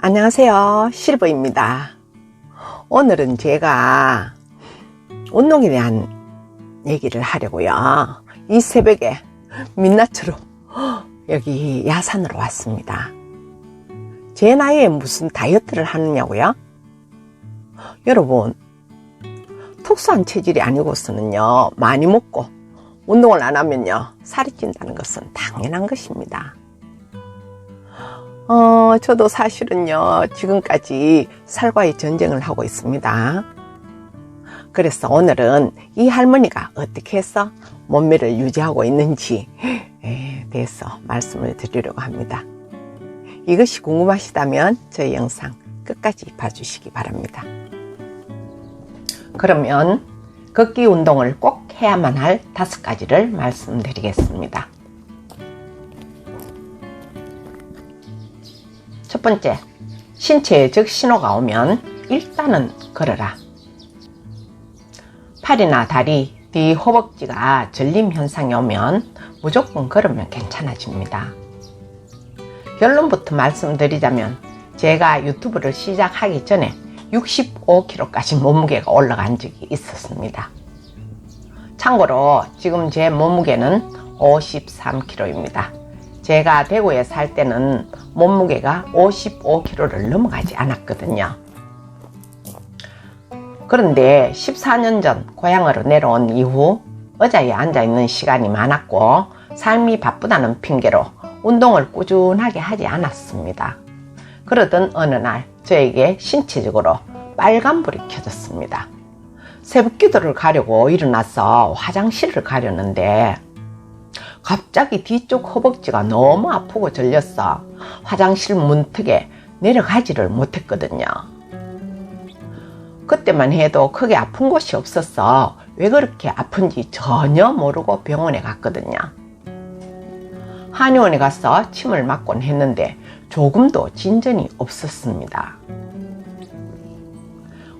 안녕하세요, 실버입니다. 오늘은 제가 운동에 대한 얘기를 하려고요. 이 새벽에 민낯으로 여기 야산으로 왔습니다. 제 나이에 무슨 다이어트를 하느냐고요? 여러분, 특수한 체질이 아니고서는요, 많이 먹고 운동을 안 하면요, 살이 찐다는 것은 당연한 것입니다. 저도 사실은요, 지금까지 살과의 전쟁을 하고 있습니다. 그래서 오늘은 이 할머니가 어떻게 해서 몸매를 유지하고 있는지에 대해서 말씀을 드리려고 합니다. 이것이 궁금하시다면 저희 영상 끝까지 봐주시기 바랍니다. 그러면 걷기 운동을 꼭 해야만 할 5가지를 말씀드리겠습니다. 첫 번째, 신체에 적신호가 오면 일단은 걸어라. 팔이나 다리, 뒤 허벅지가 결림 현상이 오면 무조건 걸으면 괜찮아집니다. 결론부터 말씀드리자면 제가 유튜브를 시작하기 전에 65kg까지 몸무게가 올라간 적이 있었습니다. 참고로 지금 제 몸무게는 53kg입니다. 제가 대구에 살 때는 몸무게가 55kg를 넘어가지 않았거든요. 그런데 14년 전 고향으로 내려온 이후 의자에 앉아있는 시간이 많았고 삶이 바쁘다는 핑계로 운동을 꾸준하게 하지 않았습니다. 그러던 어느 날 저에게 신체적으로 빨간불이 켜졌습니다. 새벽기도를 가려고 일어나서 화장실을 가려는데 갑자기 뒤쪽 허벅지가 너무 아프고 절렸어 화장실 문턱에 내려가지를 못했거든요. 그때만 해도 크게 아픈 곳이 없어서 왜 그렇게 아픈지 전혀 모르고 병원에 갔거든요. 한의원에 가서 침을 맞곤 했는데 조금도 진전이 없었습니다.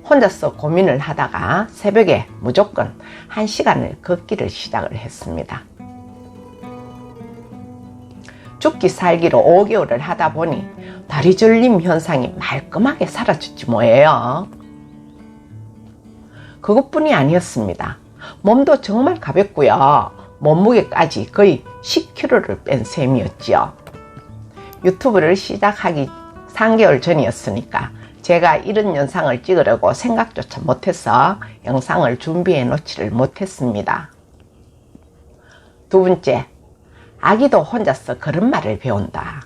혼자서 고민을 하다가 새벽에 무조건 1시간을 걷기를 시작을 했습니다. 죽기 살기로 5개월을 하다 보니 다리 절림 현상이 말끔하게 사라졌지 뭐예요. 그것뿐이 아니었습니다. 몸도 정말 가볍고요. 몸무게까지 거의 10kg를 뺀 셈이었지요. 유튜브를 시작하기 3개월 전이었으니까 제가 이런 영상을 찍으려고 생각조차 못해서 영상을 준비해 놓지를 못했습니다. 두 번째, 아기도 혼자서 걸음마를 배운다.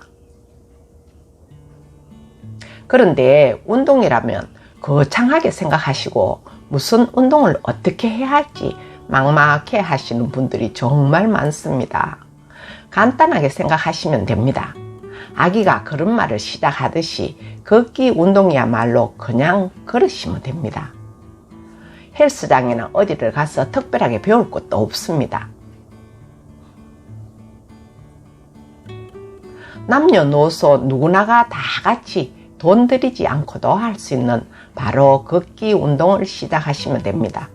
그런데 운동이라면 거창하게 생각하시고 무슨 운동을 어떻게 해야 할지 막막해 하시는 분들이 정말 많습니다. 간단하게 생각하시면 됩니다. 아기가 걸음마를 시작하듯이 걷기 운동이야말로 그냥 걸으시면 됩니다. 헬스장이나 어디를 가서 특별하게 배울 것도 없습니다. 남녀노소 누구나가 다 같이 돈 들이지 않고도 할 수 있는 바로 걷기 운동을 시작하시면 됩니다.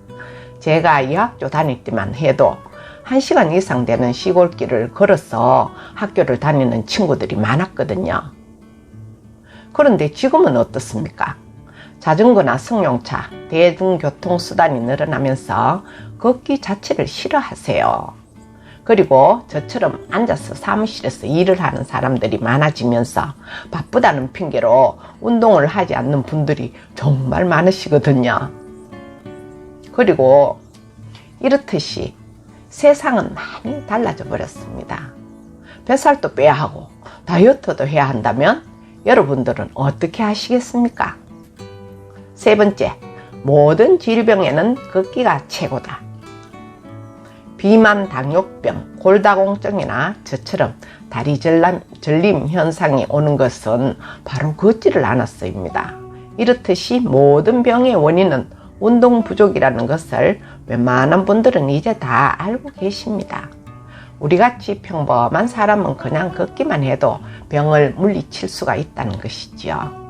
제가 여학교 다닐 때만 해도 1시간 이상 되는 시골길을 걸어서 학교를 다니는 친구들이 많았거든요. 그런데 지금은 어떻습니까? 자전거나 승용차, 대중교통수단이 늘어나면서 걷기 자체를 싫어하세요. 그리고 저처럼 앉아서 사무실에서 일을 하는 사람들이 많아지면서 바쁘다는 핑계로 운동을 하지 않는 분들이 정말 많으시거든요. 그리고 이렇듯이 세상은 많이 달라져 버렸습니다. 뱃살도 빼야 하고 다이어트도 해야 한다면 여러분들은 어떻게 하시겠습니까? 세 번째, 모든 질병에는 걷기가 최고다. 비만, 당뇨병, 골다공증이나 저처럼 다리 절림 현상이 오는 것은 바로 걷지를 않았어입니다. 이렇듯이 모든 병의 원인은 운동 부족이라는 것을 웬만한 분들은 이제 다 알고 계십니다. 우리같이 평범한 사람은 그냥 걷기만 해도 병을 물리칠 수가 있다는 것이지요.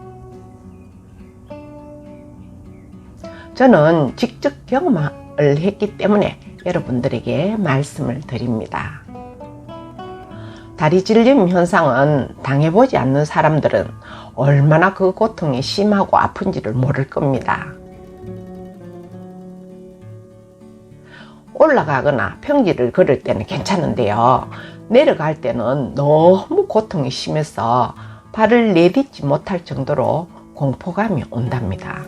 저는 직접 경험을 했기 때문에 여러분들에게 말씀을 드립니다. 다리 질림 현상은 당해보지 않는 사람들은 얼마나 그 고통이 심하고 아픈지를 모를 겁니다. 올라가거나 평지를 걸을 때는 괜찮은데요. 내려갈 때는 너무 고통이 심해서 발을 내딛지 못할 정도로 공포감이 온답니다.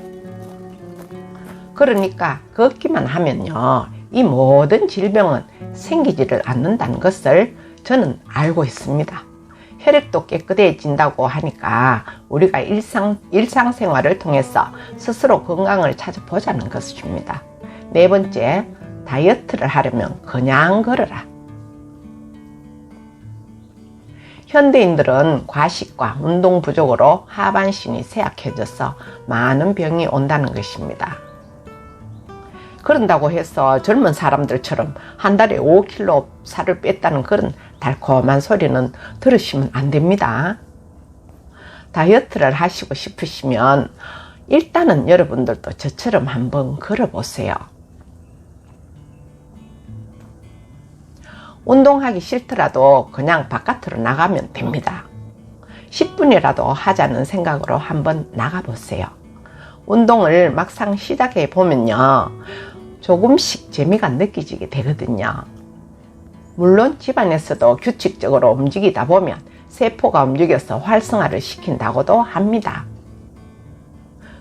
그러니까 걷기만 하면요, 이 모든 질병은 생기지를 않는다는 것을 저는 알고 있습니다. 혈액도 깨끗해진다고 하니까 우리가 일상생활을 통해서 스스로 건강을 찾아보자는 것입니다. 네 번째, 다이어트를 하려면 그냥 걸어라. 현대인들은 과식과 운동 부족으로 하반신이 쇠약해져서 많은 병이 온다는 것입니다. 그런다고 해서 젊은 사람들처럼 한 달에 5kg 살을 뺐다는 그런 달콤한 소리는 들으시면 안 됩니다. 다이어트를 하시고 싶으시면 일단은 여러분들도 저처럼 한번 걸어보세요. 운동하기 싫더라도 그냥 바깥으로 나가면 됩니다. 10분이라도 하자는 생각으로 한번 나가보세요. 운동을 막상 시작해 보면요, 조금씩 재미가 느껴지게 되거든요. 물론 집안에서도 규칙적으로 움직이다 보면 세포가 움직여서 활성화를 시킨다고도 합니다.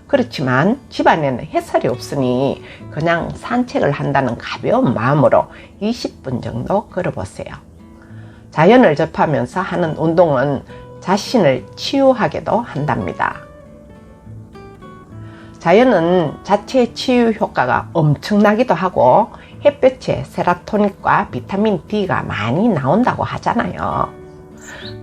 그렇지만 집안에는 햇살이 없으니 그냥 산책을 한다는 가벼운 마음으로 20분 정도 걸어보세요. 자연을 접하면서 하는 운동은 자신을 치유하게도 한답니다. 자연은 자체 치유 효과가 엄청나기도 하고 햇볕에 세로토닌과 비타민 D가 많이 나온다고 하잖아요.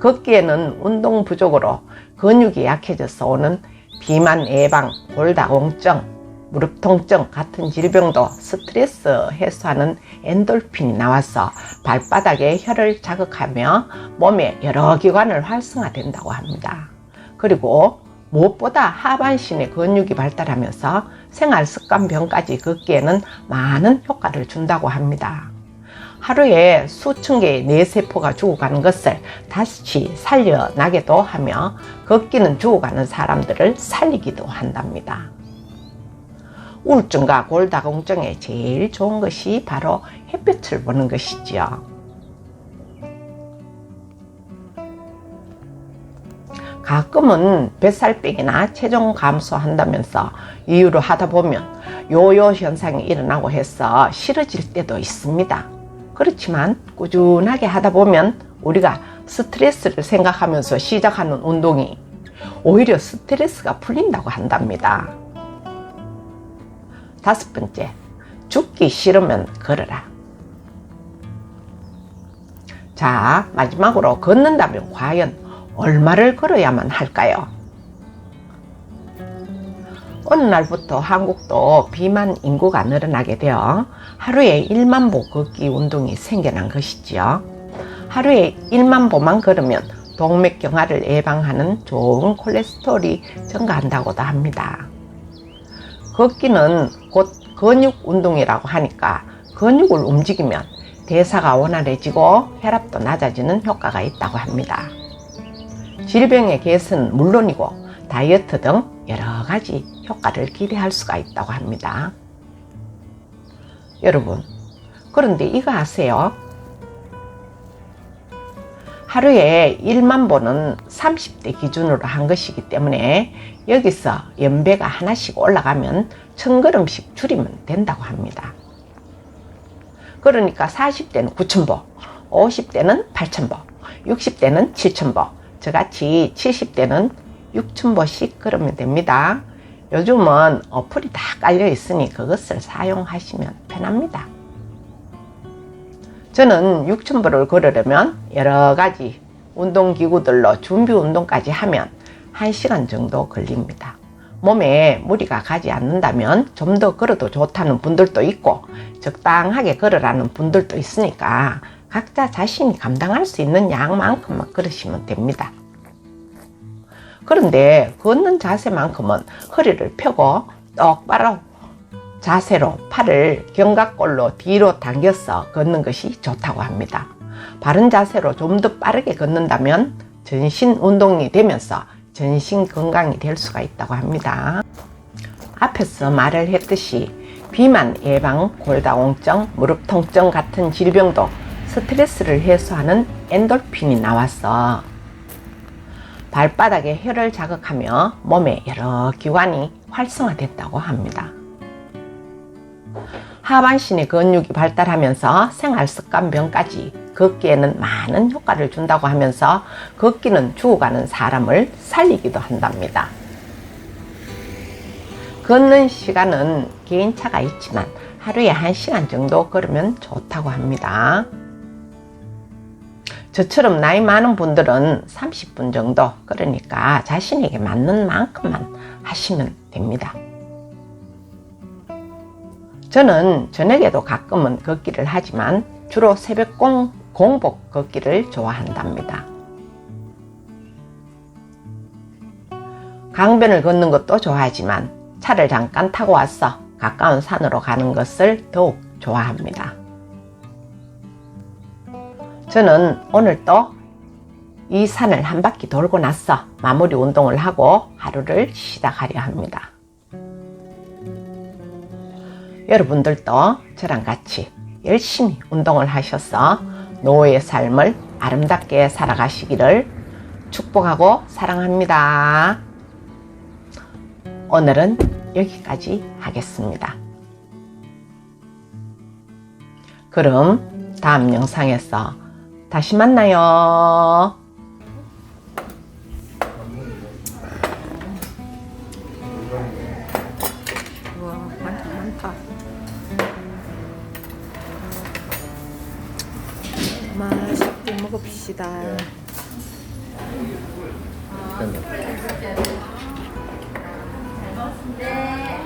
걷기에는 운동 부족으로 근육이 약해져서 오는 비만 예방, 골다공증, 무릎 통증 같은 질병도 스트레스 해소하는 엔돌핀이 나와서 발바닥에 혈을 자극하며 몸의 여러 기관을 활성화된다고 합니다. 그리고 무엇보다 하반신의 근육이 발달하면서 생활습관병까지 걷기에는 많은 효과를 준다고 합니다. 하루에 수천 개의 뇌세포가 죽어가는 것을 다시 살려나게도 하며 걷기는 죽어가는 사람들을 살리기도 한답니다. 우울증과 골다공증에 제일 좋은 것이 바로 햇볕을 보는 것이지요. 가끔은 뱃살 빼기나 체중 감소한다면서 이유로 하다 보면 요요 현상이 일어나고 해서 싫어질 때도 있습니다. 그렇지만 꾸준하게 하다 보면 우리가 스트레스를 생각하면서 시작하는 운동이 오히려 스트레스가 풀린다고 한답니다. 다섯 번째, 죽기 싫으면 걸어라. 자, 마지막으로 걷는다면 과연 얼마를 걸어야만 할까요? 어느 날부터 한국도 비만 인구가 늘어나게 되어 하루에 1만 보 걷기 운동이 생겨난 것이지요. 하루에 1만 보만 걸으면 동맥경화를 예방하는 좋은 콜레스테롤이 증가한다고도 합니다. 걷기는 곧 근육 운동이라고 하니까 근육을 움직이면 대사가 원활해지고 혈압도 낮아지는 효과가 있다고 합니다. 질병의 개선 물론이고 다이어트 등 여러 가지 효과를 기대할 수가 있다고 합니다. 여러분, 그런데 이거 아세요? 하루에 1만 보는 30대 기준으로 한 것이기 때문에 여기서 연배가 하나씩 올라가면 1000걸음씩 줄이면 된다고 합니다. 그러니까 40대는 9000보, 50대는 8000보, 60대는 7000보, 저같이 70대는 6000보씩 걸으면 됩니다. 요즘은 어플이 다 깔려 있으니 그것을 사용하시면 편합니다. 저는 6000보를 걸으려면 여러 가지 운동기구들로 준비 운동까지 하면 1시간 정도 걸립니다. 몸에 무리가 가지 않는다면 좀 더 걸어도 좋다는 분들도 있고 적당하게 걸으라는 분들도 있으니까 각자 자신이 감당할 수 있는 양만큼만 걸으시면 됩니다. 그런데 걷는 자세만큼은 허리를 펴고 똑바로 자세로 팔을 견갑골로 뒤로 당겨서 걷는 것이 좋다고 합니다. 바른 자세로 좀 더 빠르게 걷는다면 전신 운동이 되면서 전신 건강이 될 수가 있다고 합니다. 앞에서 말을 했듯이 비만 예방, 골다공증, 무릎 통증 같은 질병도 스트레스를 해소하는 엔돌핀이 나와서 발바닥에 혈을 자극하며 몸의 여러 기관이 활성화됐다고 합니다. 하반신의 근육이 발달하면서 생활습관병까지 걷기에는 많은 효과를 준다고 하면서 걷기는 죽어가는 사람을 살리기도 한답니다. 걷는 시간은 개인차가 있지만 하루에 1시간 정도 걸으면 좋다고 합니다. 저처럼 나이 많은 분들은 30분 정도, 그러니까 자신에게 맞는 만큼만 하시면 됩니다. 저는 저녁에도 가끔은 걷기를 하지만 주로 새벽 공복 걷기를 좋아한답니다. 강변을 걷는 것도 좋아하지만 차를 잠깐 타고 와서 가까운 산으로 가는 것을 더욱 좋아합니다. 저는 오늘 또 이 산을 한 바퀴 돌고 나서 마무리 운동을 하고 하루를 시작하려 합니다. 여러분들도 저랑 같이 열심히 운동을 하셔서 노후의 삶을 아름답게 살아가시기를 축복하고 사랑합니다. 오늘은 여기까지 하겠습니다. 그럼 다음 영상에서 다시 만나요. 우와, 많다. 맛있게 먹읍시다. 네.